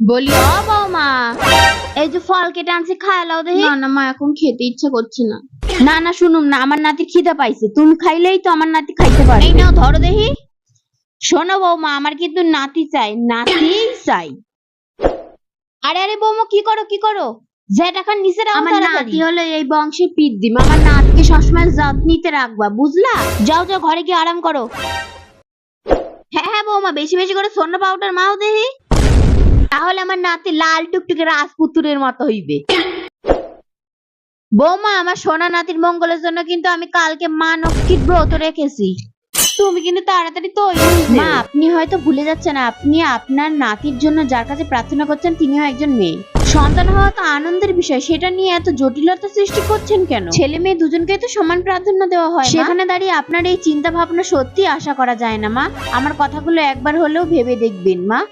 বলি ও বৌমা, এই যে ফল কেটে আনছি, খায় লাও দেখি। না না মা, এখন খেতে ইচ্ছা করছে না। না না, শুনুন না, আমার নাতির খিদা পাইছে, তুমি খাইলেই তো আমার নাতি খাইতে পারবে। এই নাও ধরো দেখি। শোনো বৌমা, আমার কিন্তু নাতি চাই, নাতি চাই। আরে আরে বৌমা, কি করো কি করো, যে টাকা নিচে রাখো। আমার নাতি হলো এই বংশের পিদ্দিম, আমার নাতিকে সবসময় যত্নিতে রাখবা, বুঝলা? যাও যাও, ঘরে গিয়ে আরাম করো। হ্যাঁ হ্যাঁ বৌমা, বেশি বেশি করে সোনা পাউডার মাও দেখি, তাহলে আমার নাতি লাল টুকটুকে রাজপুত্রের মতো হইবে। বৌমা, আমার সোনা নাতির মঙ্গলের জন্য কিন্তু আমি কালকে মা লক্ষ্মীর ব্রত রেখেছি। তুমি কিন্তু তাড়াতাড়ি তৈরি হয়ে মা, আপনি হয়তো ভুলে যাচ্ছেন, আপনি আপনার নাতির জন্য যার কাছে প্রার্থনা করছেন তিনিও একজন মেয়ে। সন্তান হওয়া তো আনন্দের বিষয়, সেটা নিয়ে এত জটিলতা সৃষ্টি করছেন কেন? ছেলে মেয়ে দুজনকেই তো সমান প্রাধান্য দেওয়া হয়। সেখানে দাঁড়িয়ে আপনার এই চিন্তা ভাবনা সত্যি আশা করা যায় না মা। আমার কথাগুলো একবার হলেও ভেবে দেখবেন মা।